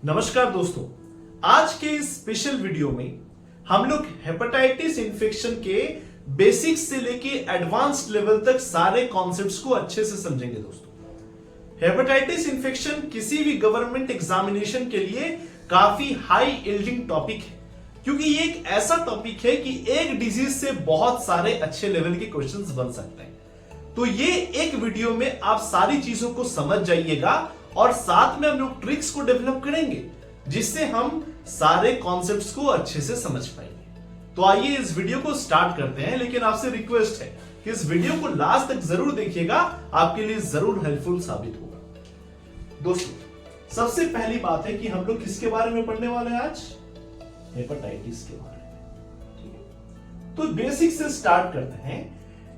नमस्कार दोस्तों, आज के इस स्पेशल वीडियो में हम लोग हेपेटाइटिस इन्फेक्शन के बेसिक्स से लेके एडवांस्ड लेवल तक सारे कॉन्सेप्ट्स को अच्छे से समझेंगे। दोस्तों, हेपेटाइटिस इन्फेक्शन किसी भी गवर्नमेंट एग्जामिनेशन के लिए काफी हाई यील्डिंग टॉपिक है, क्योंकि ये एक ऐसा टॉपिक है कि एक डिजीज से बहुत सारे अच्छे लेवल के क्वेश्चंस बन सकते हैं। तो ये एक वीडियो में आप सारी चीजों को समझ जाइएगा और साथ में हम लोग ट्रिक्स को डेवलप करेंगे जिससे हम सारे कॉन्सेप्ट्स को अच्छे से समझ पाएंगे। तो आइए इस वीडियो को स्टार्ट करते हैं, लेकिन आपसे रिक्वेस्ट है कि इस वीडियो को लास्ट तक जरूर देखिएगा, आपके लिए जरूर हेल्पफुल साबित होगा। दोस्तों, सबसे पहली बात है कि हम लोग किसके बारे में पढ़ने वाले हैं आज? हेपेटाइटिस के बारे में। ठीक है, तो बेसिक से स्टार्ट करते हैं।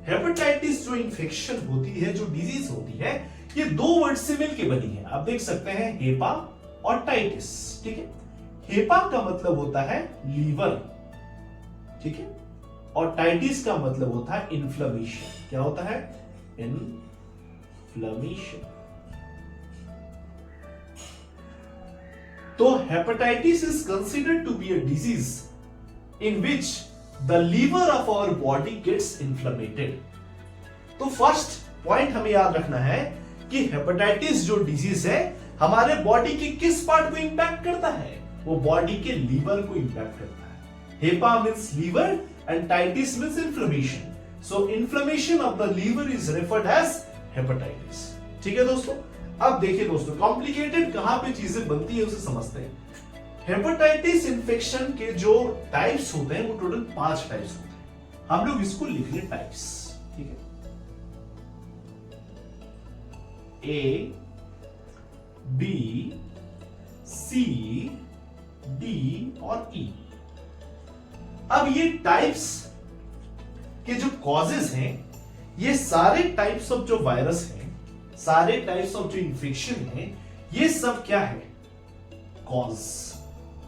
हेपेटाइटिस जो इंफेक्शन होती है, जो डिजीज होती है, ये दो वर्ड से मिलकर बनी है। आप देख सकते हैं हेपा और टाइटिस। ठीक है, हेपा का मतलब होता है लीवर, ठीक है, और टाइटिस का मतलब होता है इन्फ्लेमेशन। क्या होता है? इन्फ्लेमेशन। तो hepatitis is considered to be a disease in which the liver of our body gets inflammated. तो फर्स्ट पॉइंट हमें याद रखना है कि हेपेटाइटिस जो डिजीज है हमारे बॉडी के किस पार्ट को इंपैक्ट करता है? वो बॉडी के लीवर को इंपैक्ट करता है। Hepa means liver and titis means inflammation. So inflammation of the liver is referred as hepatitis. ठीक है दोस्तों, अब देखिए दोस्तों, कॉम्प्लिकेटेड कहां पे चीजें बनती है उसे समझते हैं। हेपेटाइटिस इन्फेक्शन के जो टाइप्स होते हैं वो टोटल 5 टाइप्स होते हैं। हम लोग इसको लिख लें टाइप्स। ठीक है, ए, बी, सी, डी और ई। अब ये टाइप्स के जो कॉजेज हैं, ये सारे टाइप्स ऑफ जो वायरस हैं, सारे टाइप्स ऑफ जो इंफेक्शन है, ये सब क्या है? कॉज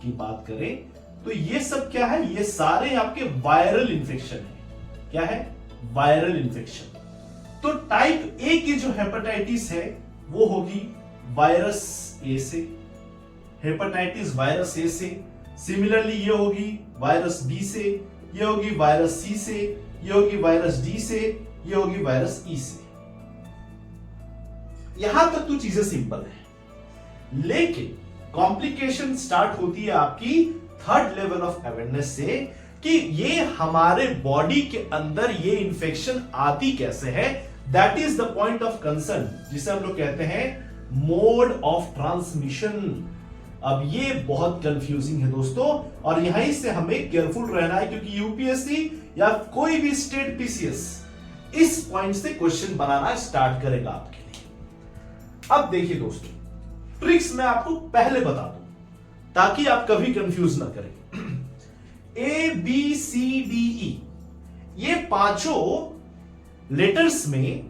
की बात करें तो ये सब क्या है? ये सारे आपके वायरल इंफेक्शन है। क्या है? Viral infection. तो टाइप ए की जो हेपेटाइटिस है वो होगी वायरस ए से, हेपेटाइटिस वायरस ए से। सिमिलरली ये होगी वायरस बी से, ये होगी वायरस सी से, ये होगी वायरस डी से, ये होगी वायरस ई से। यहां तक तो चीजें सिंपल है, लेकिन कॉम्प्लिकेशन स्टार्ट होती है आपकी थर्ड लेवल ऑफ अवेयरनेस से कि ये हमारे बॉडी के अंदर ये इंफेक्शन आती कैसे है। That is the point of concern, जिसे हम लोग कहते हैं मोड ऑफ ट्रांसमिशन। अब ये बहुत कंफ्यूजिंग है दोस्तों, और यहीं से हमें केयरफुल रहना है, क्योंकि यूपीएससी या कोई भी स्टेट पीसीएस इस पॉइंट से क्वेश्चन बनाना स्टार्ट करेगा आपके लिए। अब देखिए दोस्तों, ट्रिक्स मैं आपको पहले बता दूं ताकि आप कभी कंफ्यूज ना करें। ए, बी, सी, डी, ई, ये पांचों लेटर्स में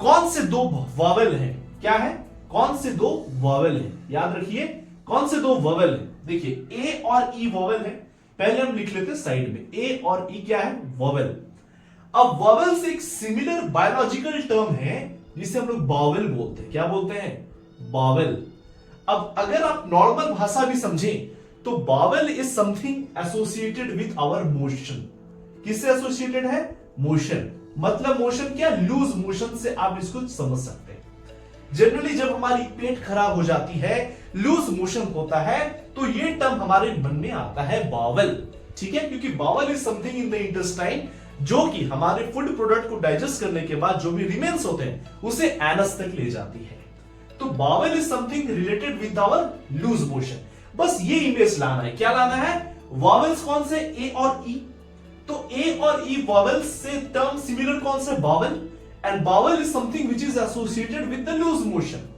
कौन से दो वॉवेल हैं? क्या है? कौन से दो वॉवेल हैं? याद रखिए, कौन से दो वॉवेल हैं? देखिए, ए और ई वॉवेल है। पहले हम लिख लेते हैं साइड में, ए और ई क्या है? वॉवेल। अब वॉवेल से एक सिमिलर बायोलॉजिकल टर्म है जिसे हम लोग बावेल बोलते हैं। क्या बोलते हैं? बावेल। अब अगर आप नॉर्मल भाषा भी समझें तो bowel is something associated with our motion. किससे एसोसिएटेड है? मोशन। मतलब मोशन क्या? लूज मोशन से आप इसको समझ सकते हैं। जनरली जब हमारी पेट खराब हो जाती है, लूज मोशन होता है, तो ये टर्म हमारे मन में आता है बावेल। ठीक है, क्योंकि bowel is something in the intestine जो कि हमारे फूड प्रोडक्ट को डाइजेस्ट करने के बाद जो भी रिमेन्स होते हैं उसे एनस तक ले जाती है। तो bowel is something related with our loose motion. बस ये इमेज लाना है। क्या लाना है? वॉवेल्स कौन से? ए और ई। तो ए और ई वॉवेल्स से टर्म सिमिलर कौन से? Bowel. And bowel is something which is associated with the loose motion.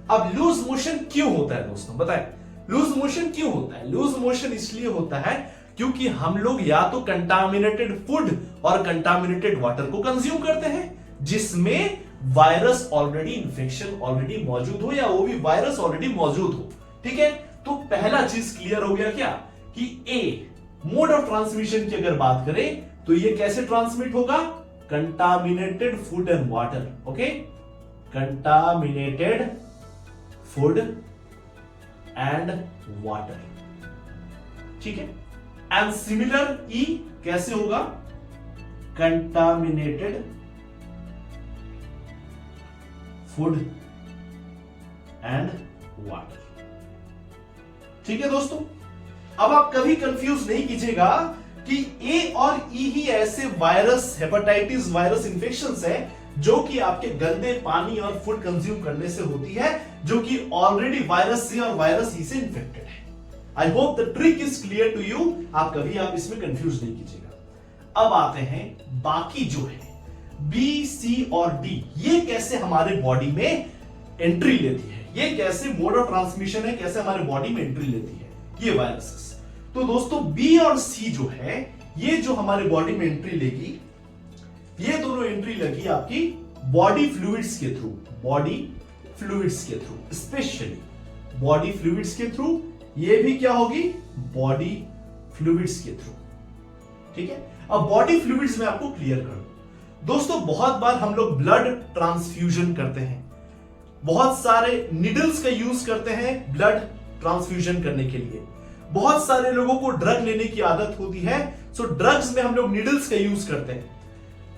अब लूज मोशन क्यों होता है दोस्तों? बताएं, लूज मोशन क्यों होता है? लूज मोशन इसलिए होता है क्योंकि हम लोग या तो कंटामिनेटेड फूड और कंटामिनेटेड वाटर को कंज्यूम करते हैं जिसमें वायरस ऑलरेडी, इंफेक्शन ऑलरेडी मौजूद हो, या वो भी वायरस ऑलरेडी मौजूद हो। ठीक है, तो पहला चीज क्लियर हो गया क्या? कि ए, मोड ऑफ ट्रांसमिशन की अगर बात करें तो ये कैसे ट्रांसमिट होगा? Contaminated food and water. Okay, contaminated food and water. ठीक है, एंड सिमिलर ई कैसे होगा? Contaminated food and water. ठीक है दोस्तों, अब आप कभी कंफ्यूज नहीं कीजिएगा कि ए और ई ही ऐसे वायरस, हेपेटाइटिस वायरस इंफेक्शंस है जो कि आपके गंदे पानी और फूड कंज्यूम करने से होती है, जो कि ऑलरेडी वायरस से और वायरस ई से इंफेक्टेड है। I hope the trick is clear to you. आप इसमें कंफ्यूज नहीं कीजिएगा। अब आते हैं बाकी जो है बी, सी और डी, ये कैसे हमारे बॉडी में एंट्री लेती है, ये कैसे मोड ऑफ ट्रांसमिशन है, कैसे हमारे बॉडी में एंट्री लेती है ये वायरसेस। तो दोस्तों बी और सी जो है, ये जो हमारे बॉडी में एंट्री लेगी, ये दोनों एंट्री लगी आपकी बॉडी फ्लूइड्स के थ्रू, बॉडी फ्लूइड्स के थ्रू, स्पेशली बॉडी फ्लूइड्स के थ्रू। ये भी क्या होगी? बॉडी फ्लूइड्स के थ्रू। ठीक है, अब बॉडी फ्लूइड्स में आपको क्लियर कर दूं दोस्तों, बहुत बार हम लोग ब्लड ट्रांसफ्यूजन करते हैं, बहुत सारे निडल्स का यूज करते हैं ब्लड ट्रांसफ्यूजन करने के लिए। बहुत सारे लोगों को ड्रग लेने की आदत होती है, सो ड्रग्स में हम लोग निडल्स का यूज करते हैं।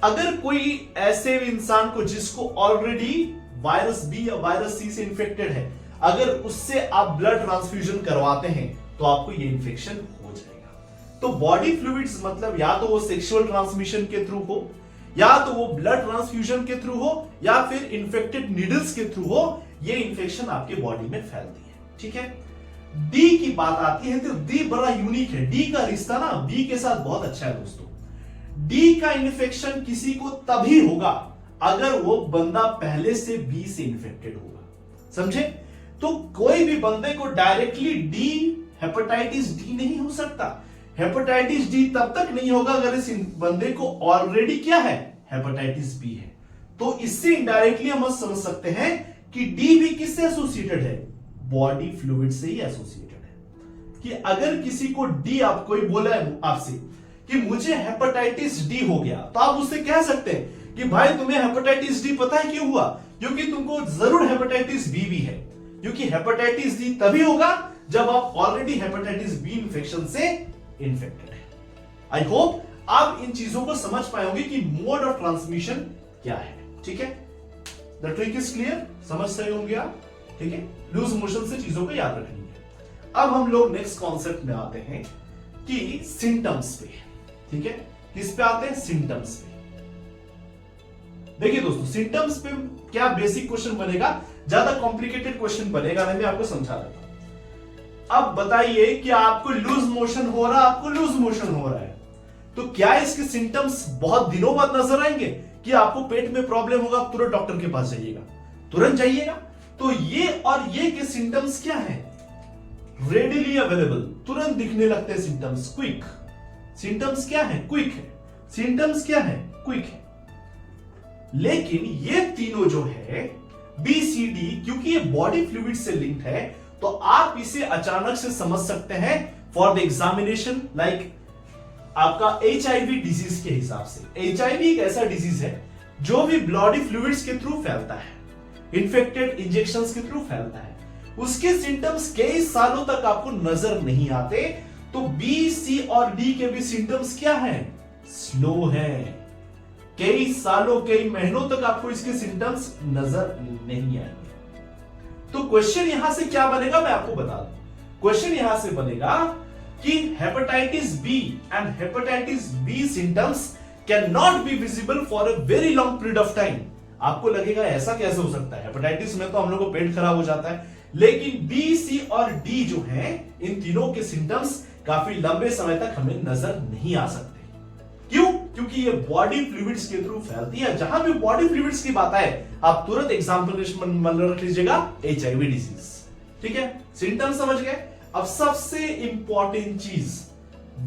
अगर कोई ऐसे इंसान को जिसको ऑलरेडी वायरस बी या वायरस सी से इंफेक्टेड है, अगर उससे आप ब्लड ट्रांसफ्यूजन करवाते हैं तो आपको ये इंफेक्शन हो जाएगा। तो बॉडी फ्लूइड्स मतलब या तो वो सेक्सुअल ट्रांसमिशन के थ्रू हो, या तो वो ब्लड ट्रांसफ्यूजन के थ्रू हो, या फिर इंफेक्टेड नीडल्स के थ्रू हो, ये इंफेक्शन आपके बॉडी में फैलती है। ठीक है, डी की बात आती है तो डी बड़ा यूनिक है। डी का रिश्ता ना बी के साथ बहुत अच्छा है दोस्तों। डी का इन्फेक्शन किसी को तभी होगा अगर वो बंदा पहले से बी से इन्फेक्टेड होगा, समझे? तो कोई भी बंदे को डायरेक्टली डी हेपेटाइटिस डी नहीं हो सकता। हेपेटाइटिस डी तब तक नहीं होगा अगर इस बंदे को ऑलरेडी क्या है? हेपेटाइटिस बी है। तो इससे इनडायरेक्टली हम समझ सकते हैं कि डी भी किससे एसोसिएटेड है? बॉडी फ्लूइड से ही एसोसिएटेड है। कि अगर किसी को डी, आप कोई बोला है आपसे कि मुझे हेपेटाइटिस डी हो गया, तो आप उससे कह सकते हैं कि भाई तुम्हें हेपेटाइटिस डी पता है क्यों हुआ? क्योंकि तुमको जरूर हेपेटाइटिस बी भी है, क्योंकि हेपेटाइटिस डी तभी होगा जब आप ऑलरेडी हेपेटाइटिस बी इंफेक्शन से इन्फेक्टेड है। आई होप आप इन चीजों को समझ पाए होंगे कि मोड ऑफ ट्रांसमिशन क्या है। ठीक है, द ट्रिक इज क्लियर, समझ सही होंगे आप। ठीक है, लूज मोशन से चीजों को याद रखनी है। अब हम लोग नेक्स्ट कॉन्सेप्ट में आते हैं कि सिम्टम्स पे। ठीक है, किस पे आते हैं? सिम्टम्स पे। देखिए दोस्तों, सिम्टम्स पे क्या बेसिक क्वेश्चन बनेगा, ज्यादा कॉम्प्लिकेटेड क्वेश्चन बनेगा नहीं, मैं आपको समझा देता हूं। अब बताइए कि आपको लूज मोशन हो रहा, आपको लूज मोशन हो रहा है, तो क्या इसके सिम्टम्स बहुत दिनों बाद नजर आएंगे? कि आपको पेट में प्रॉब्लम होगा, तुरंत डॉक्टर के पास जाइएगा, तुरंत जाइएगा। तो ये और ये के सिम्टम्स क्या है? रेडिली अवेलेबल, तुरंत दिखने लगते हैं सिम्टम्स, क्विक। सिम्टम्स क्या है? क्विक है। सिम्टम्स क्या है? क्विक है। लेकिन ये तीनों जो है बी सी डी, क्योंकि ये बॉडी फ्लूइड से लिंक्ड है, तो आप इसे अचानक से समझ सकते हैं फॉर द एग्जामिनेशन, लाइक आपका एचआईवी डिजीज के हिसाब से। एचआईवी एक ऐसा डिजीज है जो भी बॉडी फ्लूइड्स के थ्रू फैलता है, इन्फेक्टेड इंजेक्शंस के थ्रू फैलता है। उसके सिम्टम्स कई सालों तक आपको नजर नहीं आते। तो बी, सी और डी के भी सिम्टम्स क्या हैं? स्लो हैं। कई सालों, कई महीनों तक आपको इसके सिम्टम्स नजर नहीं आएंगे। तो क्वेश्चन यहां से क्या बनेगा, मैं आपको बता दूं। क्वेश्चन यहां से बनेगा कि hepatitis B and hepatitis B symptoms can not be visible for a very long period of time. आपको लगेगा ऐसा कैसे हो सकता है? हेपेटाइटिस में तो हम लोग को पेट खराब हो जाता है, लेकिन बी, सी और डी जो हैं, इन तीनों के सिम्टम्स काफी लंबे समय तक हमें नजर नहीं आ सकते। क्यों? क्योंकि ये बॉडी फ्लूइड्स के थ्रू फैलती है। जहां भी बॉडी फ्लूइड्स की बात आए, आप तुरंत एग्जांपल मन रख लीजिएगा, एचआईवी डिजीज। ठीक है, सिम्टम्स समझ गए। अब सबसे इंपॉर्टेंट चीज,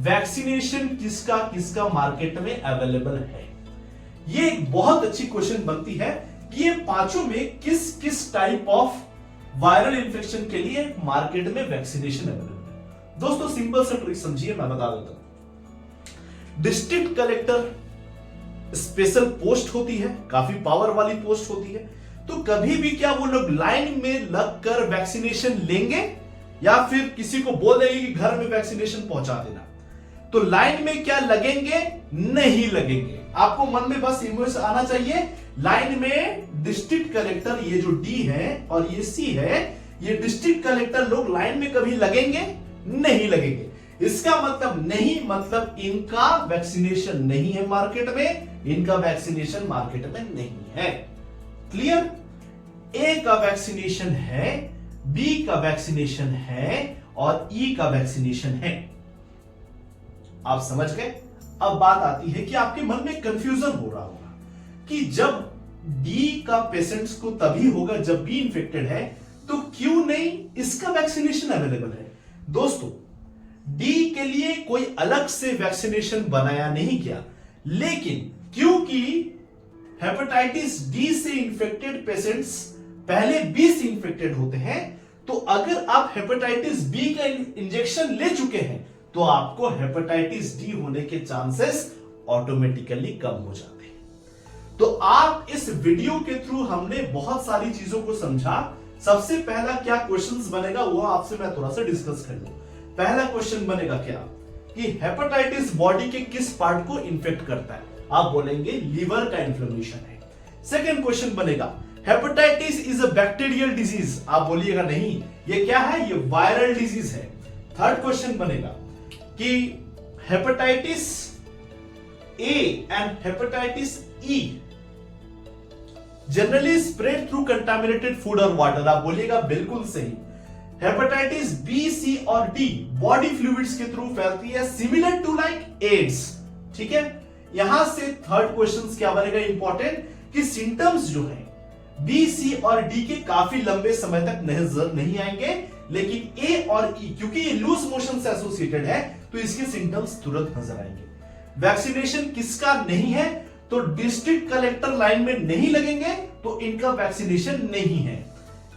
वैक्सीनेशन किसका किसका मार्केट में अवेलेबल है? ये एक बहुत अच्छी क्वेश्चन बनती है कि ये पांचों में किस किस टाइप ऑफ वायरल इंफेक्शन के लिए मार्केट में वैक्सीनेशन अवेलेबल है। दोस्तों सिंपल सा ट्रिक समझिए, मैं बता देता हूं। डिस्ट्रिक्ट कलेक्टर स्पेशल पोस्ट होती है, काफी पावर वाली पोस्ट होती है। तो कभी भी क्या वो लोग लाइन में लगकर वैक्सीनेशन लेंगे? या फिर किसी को बोल देंगे कि घर में वैक्सीनेशन पहुंचा देना, तो लाइन में क्या लगेंगे? नहीं लगेंगे। आपको मन में बस इमेज आना चाहिए, लाइन में डिस्ट्रिक्ट कलेक्टर, ये जो डी है और ये सी है, ये डिस्ट्रिक्ट कलेक्टर लोग लाइन में कभी लगेंगे? नहीं लगेंगे। इसका मतलब नहीं, मतलब इनका वैक्सीनेशन नहीं है मार्केट में, इनका वैक्सीनेशन मार्केट में नहीं है। क्लियर? ए का वैक्सीनेशन है, बी का वैक्सीनेशन है और ई का वैक्सीनेशन है। आप समझ गए? अब बात आती है कि आपके मन में कंफ्यूजन हो रहा होगा कि जब डी का पेशेंट्स को तभी होगा जब बी इंफेक्टेड है, तो क्यों नहीं इसका वैक्सीनेशन अवेलेबल है? दोस्तों, डी के लिए कोई अलग से वैक्सीनेशन बनाया नहीं गया, लेकिन क्योंकि हेपेटाइटिस डी से इंफेक्टेड पेशेंट्स पहले बी से इंफेक्टेड होते हैं, तो अगर आप हेपेटाइटिस बी का इंजेक्शन ले चुके हैं तो आपको हेपेटाइटिस डी होने के चांसेस ऑटोमेटिकली कम हो जाते हैं। तो आप इस वीडियो के थ्रू हमने बहुत सारी चीजों को समझा। सबसे पहला क्या क्वेश्चंस बनेगा वो आपसे मैं थोड़ा सा डिस्कस कर लूं। पहला क्वेश्चन बनेगा क्या कि हेपेटाइटिस बॉडी के किस पार्ट को इंफेक्ट करता है? आप बोलेंगे लीवर का इन्फ्लेमेशन है। सेकंड क्वेश्चन बनेगा hepatitis is a bacterial disease, आप बोलिएगा नहीं, ये क्या है? ये वायरल डिजीज है। थर्ड क्वेश्चन बनेगा कि hepatitis A and hepatitis E generally spread through contaminated food और वाटर, आप बोलिएगा बिल्कुल सही। हेपेटाइटिस बी, सी और डी बॉडी फ्लूइड्स के थ्रू फैलती है, सिमिलर टू लाइक एड्स। ठीक है, यहां से थर्ड क्वेश्चन क्या बनेगा इंपॉर्टेंट कि सिम्टम्स जो है बी, सी और डी के काफी लंबे समय तक नजर नहीं आएंगे, लेकिन ए और ई क्योंकि ये लूज मोशन से एसोसिएटेड है तो इसके सिम्टम्स तुरंत नजर आएंगे। वैक्सीनेशन किसका नहीं है? तो डिस्ट्रिक्ट कलेक्टर लाइन में नहीं लगेंगे तो इनका वैक्सीनेशन नहीं है,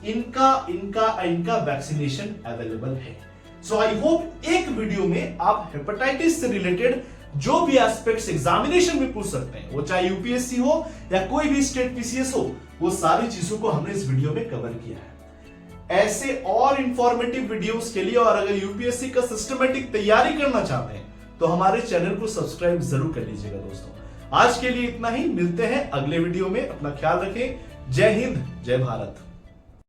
इनका वैक्सीनेशन अवेलेबल है। सो आई होप एक वीडियो में आप हेपेटाइटिस से रिलेटेड जो भी एस्पेक्ट्स एग्जामिनेशन में पूछ सकते हैं, वो चाहे यूपीएससी हो या कोई भी स्टेट पीसीएस हो, वो सारी चीजों को हमने इस वीडियो में कवर किया है। ऐसे और इंफॉर्मेटिव वीडियोस के लिए और अगर यूपीएससी का सिस्टमेटिक तैयारी करना चाहते हैं तो हमारे चैनल को सब्सक्राइब जरूर कर लीजिएगा। दोस्तों, आज के लिए इतना ही, मिलते हैं अगले वीडियो में। अपना ख्याल रखें। जय हिंद, जय भारत।